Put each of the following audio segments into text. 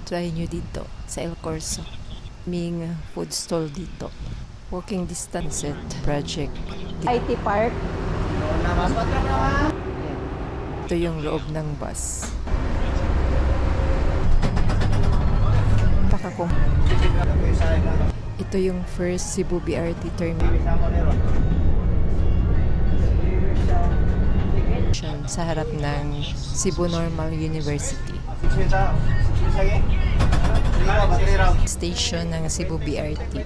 try nyo dito sa El Corso. Ming food stall dito. Walking distance at project. IT Park. Ito yung loob ng bus. Kung ito yung first Cebu BRT terminal sa harap ng Cebu Normal University. Station ng Cebu BRT.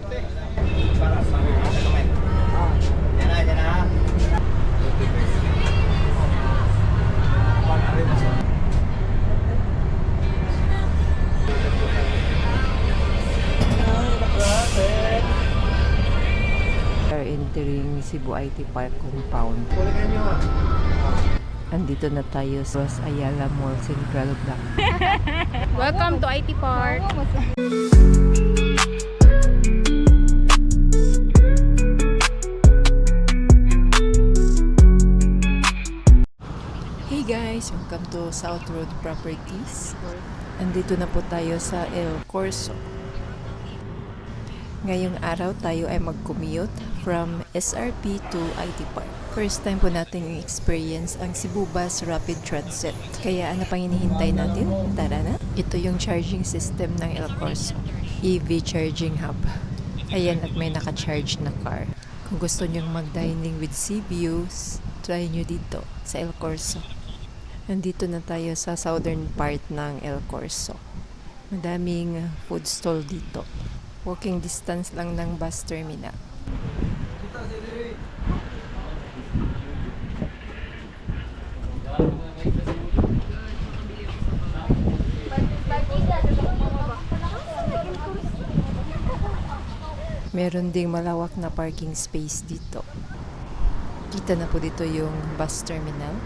Are entering Cebu IT Park compound. Andito na tayo sa Ayala Mall Central Block. Welcome to IT Park. Hey guys, welcome to South Road Properties. Andito na po tayo sa El Corso. Ngayong araw tayo ay mag-commute from SRP to IT Park. First time po natin i-experience ang Cebu Bus Rapid Transit. Kaya ano pang hinihintay natin? Tara na! Ito yung charging system ng El Corso. EV charging hub. Ayan, at may naka-charge na car. Kung gusto nyong mag-dining with sea views, try nyo dito sa El Corso. Nandito na tayo sa southern part ng El Corso. Madaming food stall dito. Walking distance lang ng bus terminal. Meron ding malawak na parking space dito. Kita na po dito yung bus terminal.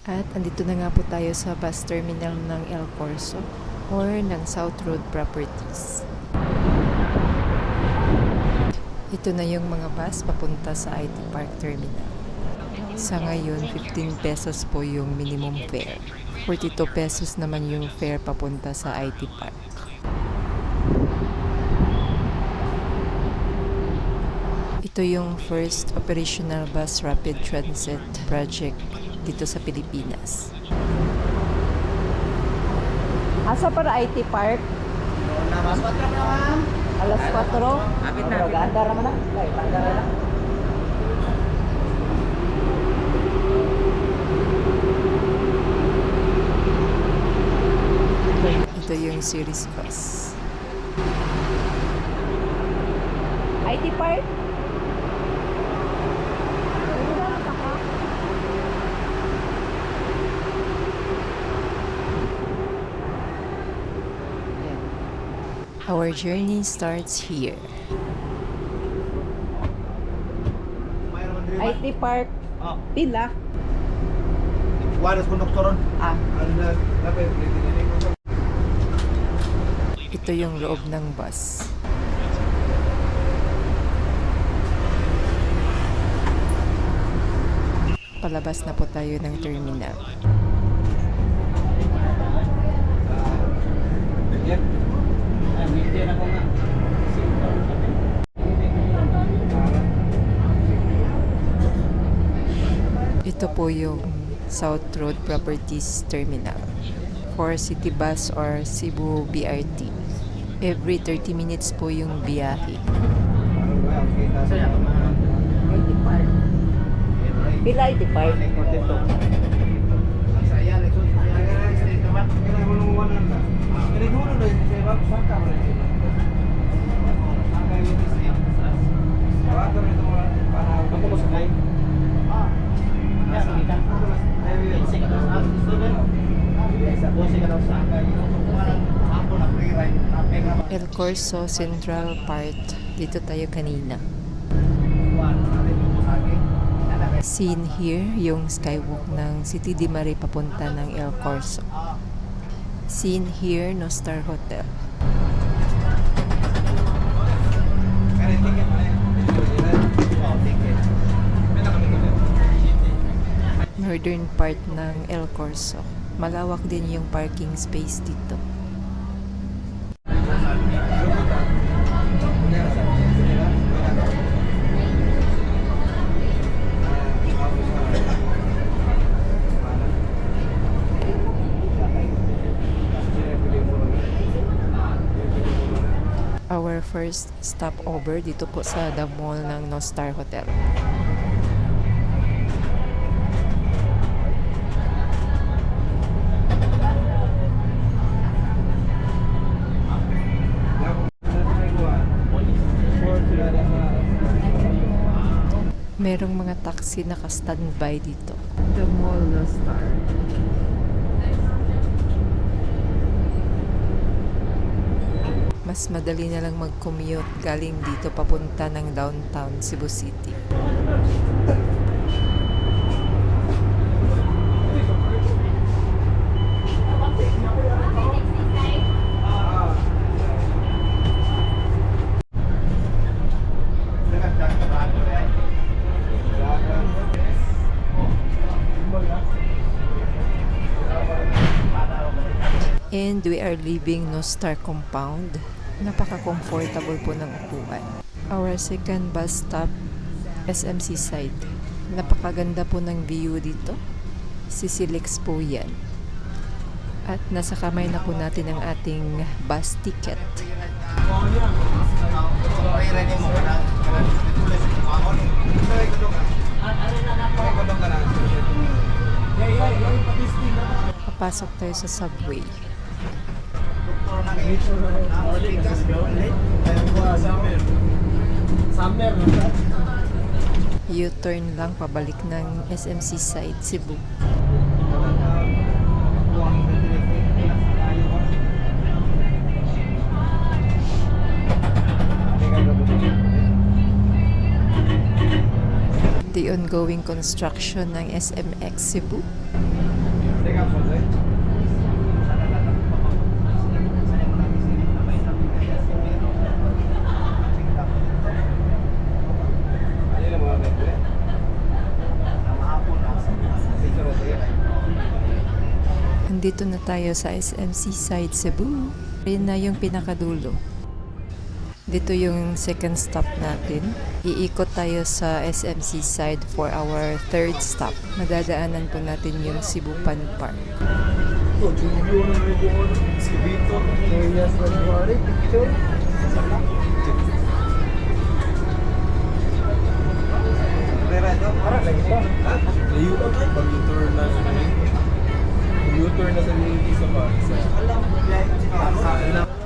At andito na nga po tayo sa bus terminal ng El Corso or ng South Road Properties. Ito na yung mga bus papunta sa IT Park Terminal. Sa ngayon, 15 pesos po yung minimum fare. 42 pesos naman yung fare papunta sa IT Park. Ito yung first operational bus rapid transit project dito sa Pilipinas. Asa para IT Park? Alas 4. Kapit na. Ganda naman na. Ito yung series bus. IT Park? Our journey starts here. IT Park. Pila. Waras konduktoron. Ito yung loob ng bus. Palabas na po tayo ng terminal. Ito po yung South Road Properties Terminal for City Bus or Cebu BRT. Every 30 minutes po yung biyahe. IT Park. Pila IT Park? El Corso Central Part. Dito tayo kanina. Seen here yung skywalk ng City de Marie papunta ng El Corso. Seen here Nostar Hotel. northern part ng El Corso. Malawak din yung parking space dito. Our first stopover dito po sa the mall ng Nostar Hotel. Merong mga taxi naka-standby dito. The mall Nostar. Mas madali na lang mag-commute galing dito papunta ng downtown Cebu City. And we are leaving Nostar compound. Napaka-comfortable po ng upuan. Our second bus stop, SMC side. Napakaganda po ng view dito. Sisilix po yan. At nasa kamay na po natin ang ating bus ticket. Papasok tayo sa subway. U-turn lang pabalik ng SMC side Cebu. The ongoing construction ng SMX Cebu. Andito na tayo sa SMC side Cebu. Ayun na yung pinakadulo. Dito yung second stop natin. Iikot tayo sa SMC side for our third stop. Madadaanan po natin yung Cebu Pan Park.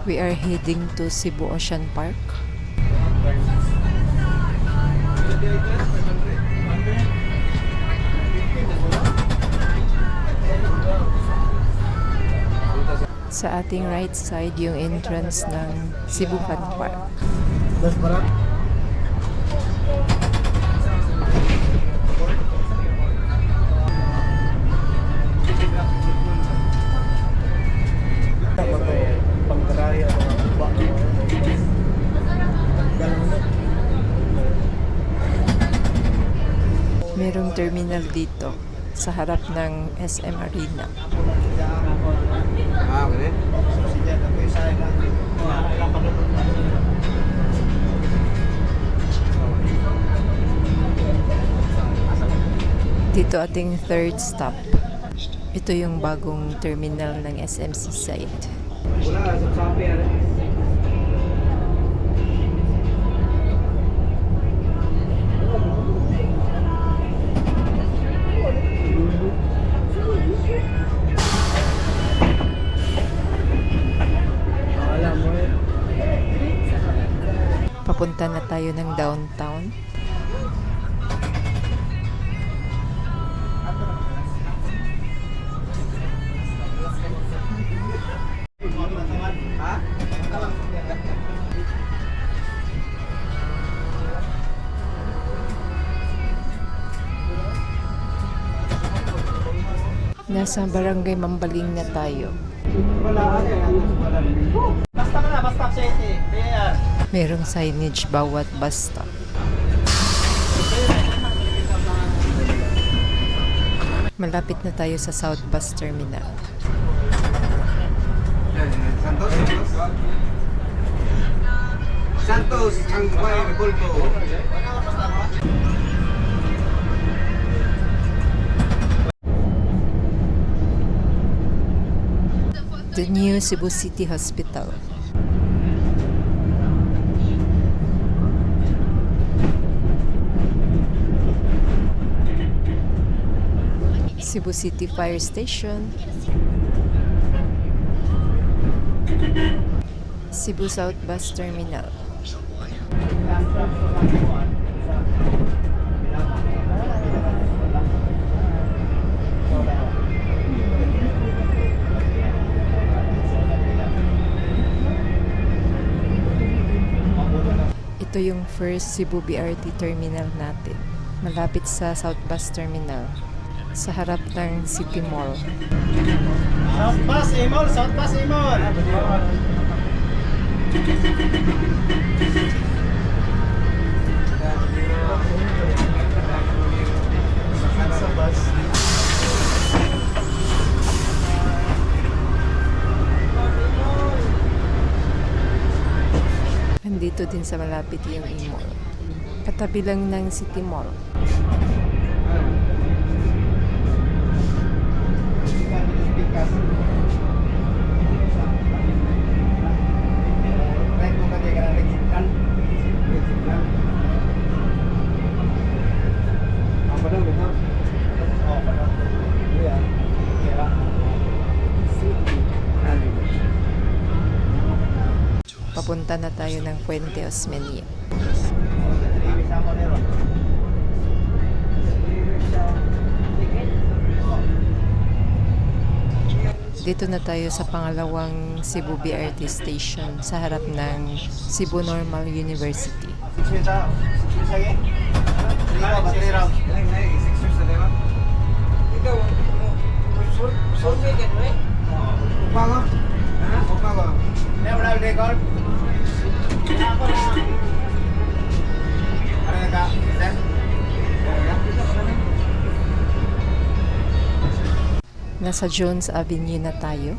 We are heading to Cebu Ocean Park. Sa ating right side, yung entrance ng Cebu Pan Park. Merong terminal dito sa harap ng SM Arena. Dito ating third stop. Ito yung bagong terminal ng SMC side. Papunta na tayo ng downtown. Nasa Barangay Mambaling na tayo. Basta ka na, basta city. Merong signage bawat bus stop. Malapit na tayo sa South Bus Terminal. Santos, Santos, Changuay, Repulpo. The new Cebu City Hospital. Cebu City Fire Station. Cebu South Bus Terminal. Ito yung first Cebu BRT terminal natin. Malapit sa South Bus Terminal. Sa harap ng City Mall. South Bus Imol, South Bus Imol. Sa bus. Andito din sa malapit yung E-Mall. Katabi lang ng City Mall. Papunta na tayo ng Puente Osmeña. Dito na tayo sa pangalawang Cebu BRT station sa harap ng Cebu Normal University. Nasa Jones Avenue na tayo.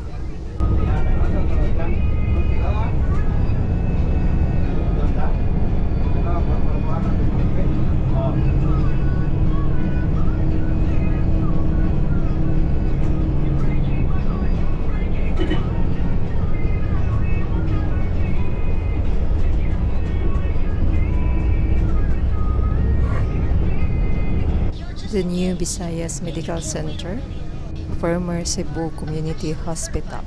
The new Visayas Medical Center, former Cebu Community Hospital.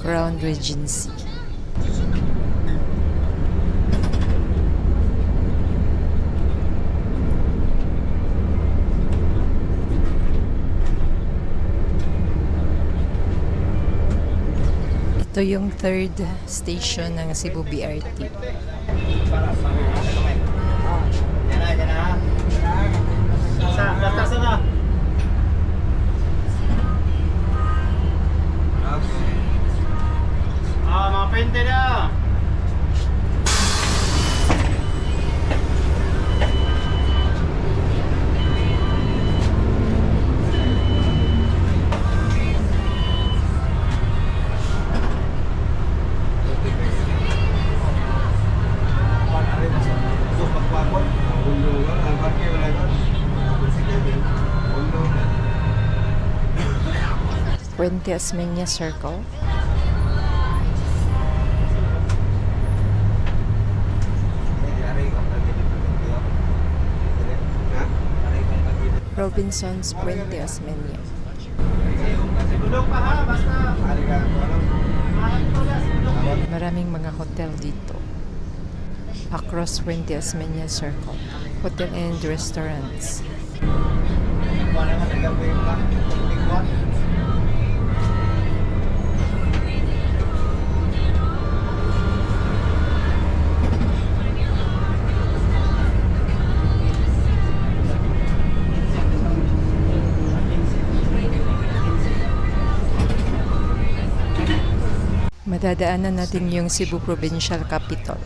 Crown Regency. Ito yung third station ng Cebu BRT. Basta na. Mga pwente na. Puente Osmeña Circle. Robinson's Puente Osmeña. Tulog pa ha, basta. Maraming mga hotel dito. Across Puente Osmeña Circle. Hotel and restaurants. Madadaanan natin yung Cebu Provincial Capital.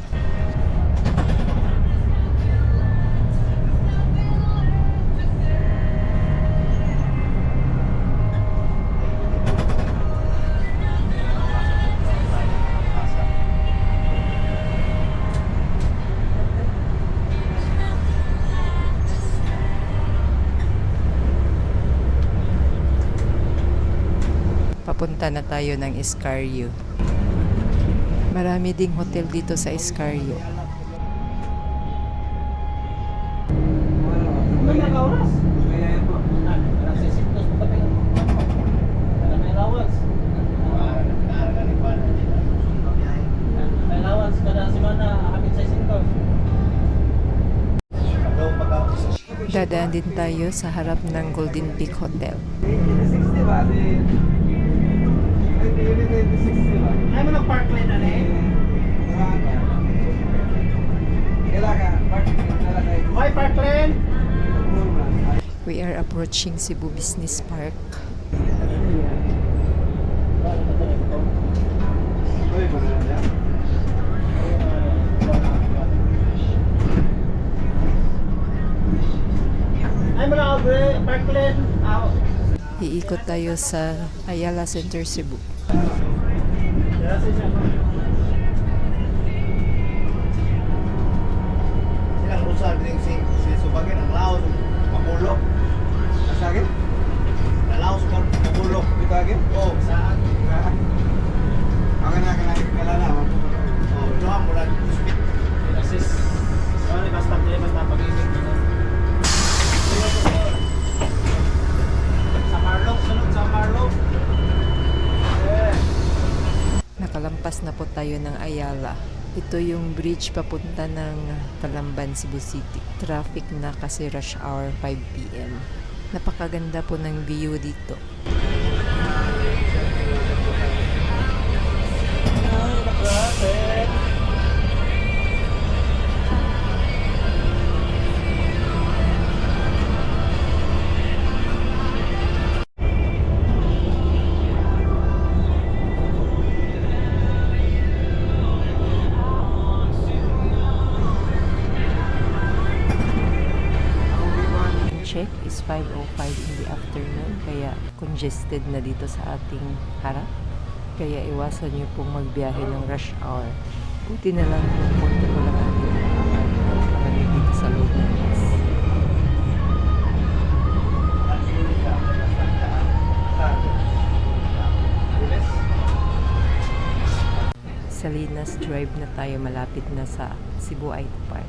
Papunta na tayo ng Escarrio. Marami ding hotel dito sa Escarrio. Ano nakaoras? Alas 6 po kami. Ano may allowance? May allowance kada semana habis sa 5. Dadaan din tayo sa harap ng Golden Peak Hotel. Ay mo nag-parkland na eh? May parkland? We are approaching Cebu Business Park. Ay mo na parkland. Iikot tayo sa Ayala Center, Cebu. Silang rusa din si Subagin ang Laos Magulo. Asagin? Na Laos Magulo. Dito agin? Oo, saan? Ang na kalala mo. Oh, doon mo lang. Assist. Sorry, basta pag-ibig dito. Sa Marlock, sunod sa Marlock. Nakalampas na po tayo ng Ayala. Ito yung bridge papunta ng Talamban, Cebu City. Traffic na kasi rush hour 5 p.m. Napakaganda po ng view dito. Check is 5:05 in the afternoon, kaya congested na dito sa ating harap. Kaya iwasan niyo pong magbiyahe ng rush hour. Buti na lang kung punta ko lang ating marami dito sa loob ng bus. Salinas Drive na tayo, malapit na sa Cebu IT Park.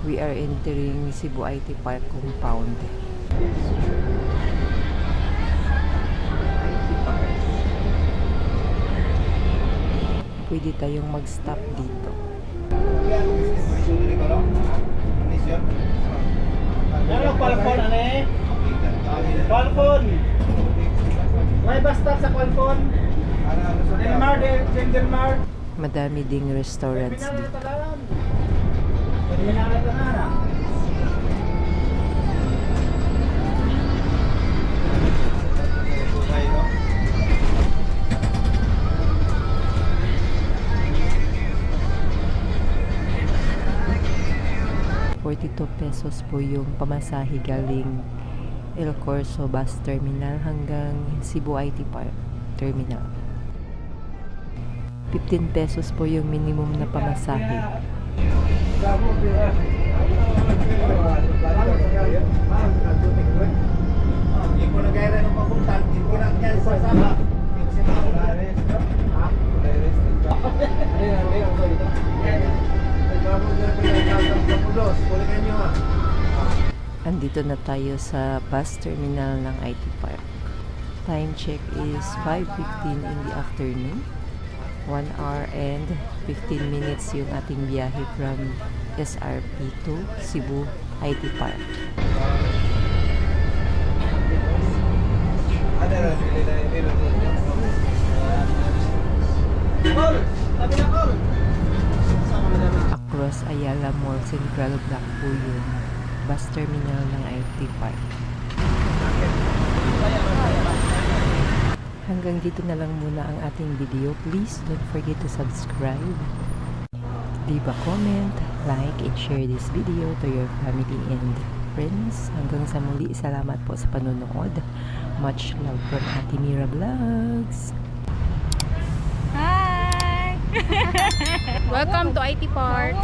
We are entering Cebu IT Park compound. Pwede tayong mag-stop dito. Ano Qualphone ane? Qualphone. May bus stop sa Qualphone. Denmark. Madami ding restaurants dito. Terminal ito na. 42 pesos po yung pamasahe galing El Corso Bus Terminal hanggang Cebu IT Park Terminal. 15 pesos po yung minimum na pamasahe. Hindi ko na gaya ng papuntan, hindi ko na yan sa sama. Andito na tayo sa bus terminal ng IT Park. Time check is 5:15 in the afternoon. 1 hour and 15 minutes yung ating biyahe from SRP to Cebu IT Park. Call! Tabi na call! Sama mo naman. Across Ayala Mall Central Block po yung bus terminal ng IT Park. Hanggang dito na lang muna ang ating video. Please don't forget to subscribe. Leave a comment, like, and share this video to your family and friends. Hanggang sa muli, salamat po sa panonood. Much love from Ate Mira Vlogs. Hi! Welcome to IT Park.